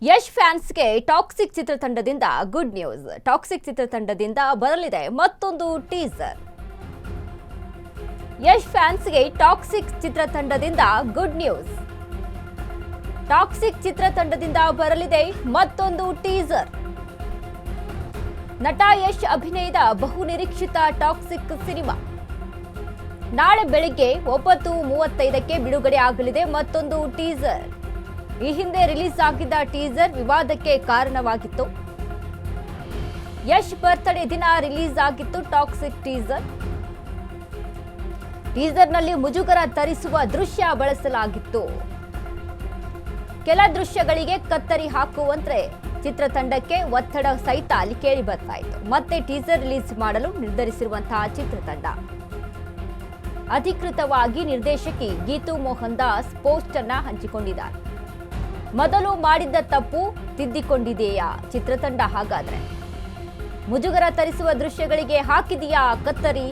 ಯಶ್ ಫ್ಯಾನ್ಸ್ಗೆ ಟಾಕ್ಸಿಕ್ ಚಿತ್ರತಂಡದಿಂದ good news. Toxic ಚಿತ್ರತಂಡದಿಂದ ಬರಲಿದೆ ಮತ್ತೊಂದು ಟೀಸರ್. ಯಶ್ ಫ್ಯಾನ್ಸ್ಗೆ ಟಾಕ್ಸಿಕ್ ಚಿತ್ರತಂಡದಿಂದ ಗುಡ್ ನ್ಯೂಸ್. ಟಾಕ್ಸಿಕ್ ಚಿತ್ರತಂಡದಿಂದ ಬರಲಿದೆ ಮತ್ತೊಂದು ಟೀಸರ್. ನಟ ಯಶ್ ಅಭಿನಯದ ಬಹುನಿರೀಕ್ಷಿತ ಟಾಕ್ಸಿಕ್ ಸಿನಿಮಾ ನಾಳೆ ಬೆಳಿಗ್ಗೆ 9:35ಕ್ಕೆ ಬಿಡುಗಡೆ ಆಗಲಿದೆ ಮತ್ತೊಂದು ಟೀಸರ್. ಈ ಹಿಂದೆ ರಿಲೀಸ್ ಆಗಿದ್ದ ಟೀಸರ್ ವಿವಾದಕ್ಕೆ ಕಾರಣವಾಗಿತ್ತು. ಯಶ್ ಬರ್ತ್ಡೇ ದಿನ ರಿಲೀಸ್ ಆಗಿತ್ತು ಟಾಕ್ಸಿಕ್ ಟೀಸರ್. ಟೀಸರ್ನಲ್ಲಿ ಮುಜುಗರ ತರಿಸುವ ದೃಶ್ಯ ಬಳಸಲಾಗಿತ್ತು. ಕೆಲ ದೃಶ್ಯಗಳಿಗೆ ಕತ್ತರಿ ಹಾಕುವಂತೆ ಚಿತ್ರತಂಡಕ್ಕೆ ಒತ್ತಡ ಸಹಿತ ಅಲ್ಲಿ ಕೇಳಿ ಬರ್ತಾ ಇತ್ತು. ಮತ್ತೆ ಟೀಸರ್ ರಿಲೀಸ್ ಮಾಡಲು ನಿರ್ಧರಿಸಿರುವಂತಹ ಚಿತ್ರತಂಡ ಅಧಿಕೃತವಾಗಿ ನಿರ್ದೇಶಕಿ ಗೀತು ಮೋಹನ್ ದಾಸ್ ಪೋಸ್ಟ್ ಅನ್ನ ಹಂಚಿಕೊಂಡಿದ್ದಾರೆ. ಮೊದಲು ಮಾಡಿದ್ದ ತಪ್ಪು ತಿದ್ದಿಕೊಂಡಿದೆಯಾ ಚಿತ್ರತಂಡ? ಹಾಗಾದ್ರೆ ಮುಜುಗರ ತರಿಸುವ ದೃಶ್ಯಗಳಿಗೆ ಹಾಕಿದೆಯಾ ಕತ್ತರಿ?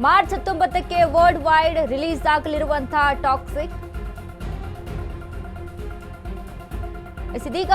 ಮಾರ್ಚ್ 19ಕ್ಕೆ ವರ್ಲ್ಡ್ ವೈಡ್ ರಿಲೀಸ್ ಆಗಲಿರುವಂತಹ ಟಾಕ್ಸಿಕ್ ಇದೀಗ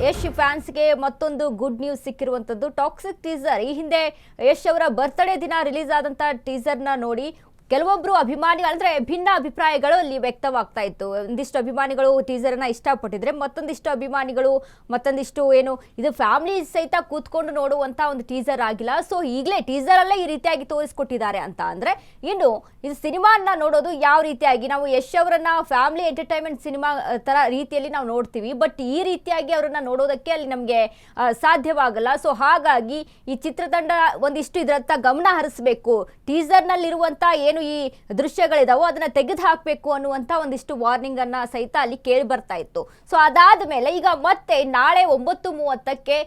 ಯಶ್ ಫ್ಯಾನ್ಸ್ಗೆ ಮತ್ತೊಂದು ಗುಡ್ ನ್ಯೂಸ್ ಸಿಕ್ಕಿರುವಂತದ್ದು. ಟಾಕ್ಸಿಕ್ ಟೀಸರ್, ಈ ಹಿಂದೆ ಯಶ್ ಅವರ ಬರ್ತ್ಡೇ ದಿನ ರಿಲೀಸ್ ಆದಂತಹ ಟೀಸರ್ನ ನೋಡಿ ಕೆಲವೊಬ್ರು ಅಭಿಮಾನಿಗಳು ಅಂದ್ರೆ ಭಿನ್ನ ಅಭಿಪ್ರಾಯಗಳು ಅಲ್ಲಿ ವ್ಯಕ್ತವಾಗ್ತಾ ಇತ್ತು. ಒಂದಿಷ್ಟು ಅಭಿಮಾನಿಗಳು ಟೀಸರ್ನ ಇಷ್ಟಪಟ್ಟಿದ್ರೆ ಮತ್ತೊಂದಿಷ್ಟು ಅಭಿಮಾನಿಗಳು ಮತ್ತೊಂದಿಷ್ಟು ಏನು ಇದು ಫ್ಯಾಮಿಲಿ ಸಹಿತ ಕೂತ್ಕೊಂಡು ನೋಡುವಂತ ಒಂದು ಟೀಸರ್ ಆಗಿಲ್ಲ, ಸೊ ಈಗಲೇ ಟೀಸರ್ ಅಲ್ಲೇ ಈ ರೀತಿಯಾಗಿ ತೋರಿಸ್ಕೊಟ್ಟಿದ್ದಾರೆ ಅಂತ ಅಂದ್ರೆ ಇನ್ನು ಇದು ಸಿನಿಮಾನ ನೋಡೋದು ಯಾವ ರೀತಿಯಾಗಿ ನಾವು ಯಶ್ ಅವರನ್ನ ಫ್ಯಾಮಿಲಿ ಎಂಟರ್ಟೈನ್ಮೆಂಟ್ ಸಿನಿಮಾ ತರ ರೀತಿಯಲ್ಲಿ ನಾವು ನೋಡ್ತೀವಿ, ಬಟ್ ಈ ರೀತಿಯಾಗಿ ಅವರನ್ನ ನೋಡೋದಕ್ಕೆ ಅಲ್ಲಿ ನಮಗೆ ಸಾಧ್ಯವಾಗಲ್ಲ. ಸೊ ಹಾಗಾಗಿ ಈ ಚಿತ್ರತಂಡ ಒಂದಿಷ್ಟು ಇದರತ್ತ ಗಮನ ಹರಿಸಬೇಕು. ಟೀಸರ್ ನಲ್ಲಿರುವಂತ ಏನು ಈ ದೃಶ್ಯಗಳಿದಾವೋ ಅದನ್ನ ತೆಗೆದು ಹಾಕಬೇಕು ಅನ್ನುವಂತ ಒಂದಿಷ್ಟು ವಾರ್ನಿಂಗ್ ಅನ್ನ ಸಹಿತ ಅಲ್ಲಿ ಕೇಳಿ ಬರ್ತಾ ಇತ್ತು. ಸೊ ಅದಾದ ಮೇಲೆ ಈಗ ಮತ್ತೆ ನಾಳೆ 9:30ಕ್ಕೆ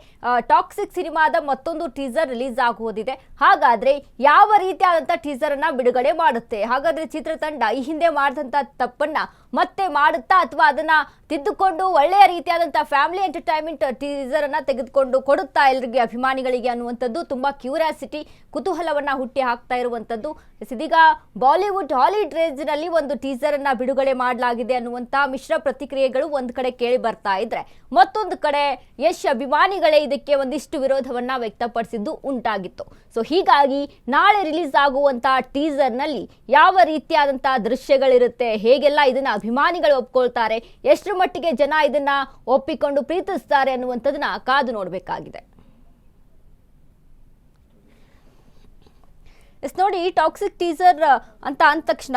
ಟಾಕ್ಸಿಕ್ ಸಿನಿಮಾದ ಮತ್ತೊಂದು ಟೀಸರ್ ರಿಲೀಸ್ ಆಗುವುದಿದೆ. ಹಾಗಾದ್ರೆ ಯಾವ ರೀತಿಯಾದಂತಹ ಟೀಸರ್ ಅನ್ನ ಬಿಡುಗಡೆ ಮಾಡುತ್ತೆ? ಹಾಗಾದ್ರೆ ಚಿತ್ರತಂಡ ಈ ಹಿಂದೆ ಮಾಡಿದಂತ ತಪ್ಪನ್ನ ಮತ್ತೆ ಮಾಡುತ್ತಾ ಅಥವಾ ಅದನ್ನ ತಿದ್ದುಕೊಂಡು ಒಳ್ಳೆಯ ರೀತಿಯಾದಂತಹ ಫ್ಯಾಮಿಲಿ ಎಂಟರ್ಟೈನ್ಮೆಂಟ್ ಟೀಸರ್ ಅನ್ನ ತೆಗೆದುಕೊಂಡು ಕೊಡುತ್ತಾ ಎಲ್ಲರಿಗೆ ಅಭಿಮಾನಿಗಳಿಗೆ ಅನ್ನುವಂಥದ್ದು ತುಂಬಾ ಕ್ಯೂರಿಯಾಸಿಟಿ ಕುತೂಹಲವನ್ನ ಹುಟ್ಟಿ ಹಾಕ್ತಾ ಇರುವಂತದ್ದು. ಇದೀಗ ಬಾಲಿವುಡ್ ಹಾಲಿವುಡ್ ರೇಂಜ್ ನಲ್ಲಿ ಒಂದು ಟೀಸರ್ ಅನ್ನ ಬಿಡುಗಡೆ ಮಾಡಲಾಗಿದೆ ಅನ್ನುವಂತ ಮಿಶ್ರ ಪ್ರತಿಕ್ರಿಯೆಗಳು ಒಂದ್ ಕಡೆ ಕೇಳಿ ಬರ್ತಾ ಇದ್ರೆ ಮತ್ತೊಂದು ಕಡೆ ಯಶ್ ಅಭಿಮಾನಿಗಳೇ ಇದಕ್ಕೆ ಒಂದಿಷ್ಟು ವಿರೋಧವನ್ನ ವ್ಯಕ್ತಪಡಿಸಿದ್ದು ಉಂಟಾಗಿತ್ತು. ಸೊ ಹೀಗಾಗಿ ನಾಳೆ ರಿಲೀಸ್ ಆಗುವಂತಹ ಟೀಸರ್ ನಲ್ಲಿ ಯಾವ ರೀತಿಯಾದಂತಹ ದೃಶ್ಯಗಳಿರುತ್ತೆ, ಹೇಗೆಲ್ಲ ಇದನ್ನ ಅಭಿಮಾನಿಗಳು ಒಪ್ಕೊಳ್ತಾರೆ, ಎಷ್ಟರ ಮಟ್ಟಿಗೆ ಜನ ಇದನ್ನ ಒಪ್ಪಿಕೊಂಡು ಪ್ರೀತಿಸ್ತಾರೆ ಅನ್ನುವಂಥದ್ದನ್ನ ಕಾದು ನೋಡಬೇಕಾಗಿದೆ. ನೋಡಿ, ಟಾಕ್ಸಿಕ್ ಟೀಸರ್ ಅಂತ ಅಂದ ತಕ್ಷಣ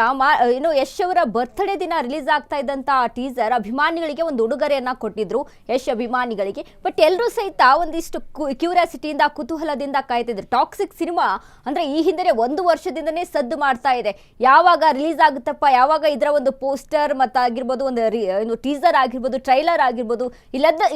ಏನು ಯಶ್ ಅವರ ಬರ್ತ್ಡೇ ದಿನ ರಿಲೀಸ್ ಆಗ್ತಾ ಇದ್ದಂತ ಟೀಸರ್ ಅಭಿಮಾನಿಗಳಿಗೆ ಒಂದು ಉಡುಗೊರೆಯನ್ನ ಕೊಟ್ಟಿದ್ರು ಯಶ್ ಅಭಿಮಾನಿಗಳಿಗೆ. ಬಟ್ ಎಲ್ಲರೂ ಸಹಿತ ಒಂದಿಷ್ಟು ಕ್ಯೂರಿಯಾಸಿಟಿಯಿಂದ ಕುತೂಹಲದಿಂದ ಕಾಯ್ತಿದ್ರು. ಟಾಕ್ಸಿಕ್ ಸಿನಿಮಾ ಅಂದ್ರೆ ಈ ಹಿಂದೆ 1 ವರ್ಷದಿಂದನೇ ಸದ್ದು ಮಾಡ್ತಾ ಇದೆ. ಯಾವಾಗ ರಿಲೀಸ್ ಆಗುತ್ತಪ್ಪ, ಯಾವಾಗ ಇದರ ಒಂದು ಪೋಸ್ಟರ್ ಮತ್ತಾಗಿರ್ಬೋದು, ಒಂದು ಟೀಸರ್ ಆಗಿರ್ಬೋದು, ಟ್ರೈಲರ್ ಆಗಿರ್ಬೋದು,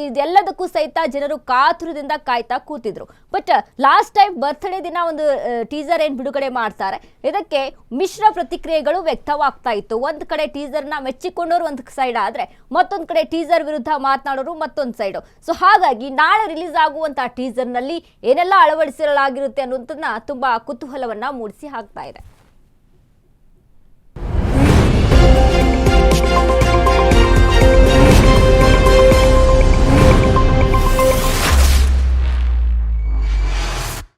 ಇದೆಲ್ಲದಕ್ಕೂ ಸಹಿತ ಜನರು ಕಾತುರದಿಂದ ಕಾಯ್ತಾ ಕೂತಿದ್ರು. ಬಟ್ ಲಾಸ್ಟ್ ಟೈಮ್ ಬರ್ತ್ಡೇ ದಿನ ಒಂದು ಟೀಸರ್ ಏನ್ ಬಿಡುಗಡೆ ಮಾಡ್ತಾರೆ, ಇದಕ್ಕೆ ಮಿಶ್ರ ಪ್ರತಿಕ್ರಿಯೆಗಳು ವ್ಯಕ್ತವಾಗ್ತಾ ಇತ್ತು. ಒಂದ್ ಕಡೆ ಟೀಸರ್ ನ ಮೆಚ್ಚಿಕೊಂಡವರು ಒಂದ್ ಸೈಡ್ ಆದ್ರೆ ಮತ್ತೊಂದ್ ಕಡೆ ಟೀಸರ್ ವಿರುದ್ಧ ಮಾತನಾಡೋರು ಮತ್ತೊಂದ್ ಸೈಡ್. ಸೊ ಹಾಗಾಗಿ ನಾಳೆ ರಿಲೀಸ್ ಆಗುವಂತಹ ಟೀಸರ್ ನಲ್ಲಿ ಏನೆಲ್ಲ ಅಳವಡಿಸಲಾಗಿರುತ್ತೆ ಅನ್ನೋದನ್ನ ತುಂಬಾ ಕುತೂಹಲವನ್ನ ಮೂಡಿಸಿ ಹಾಕ್ತಾ ಇದೆ.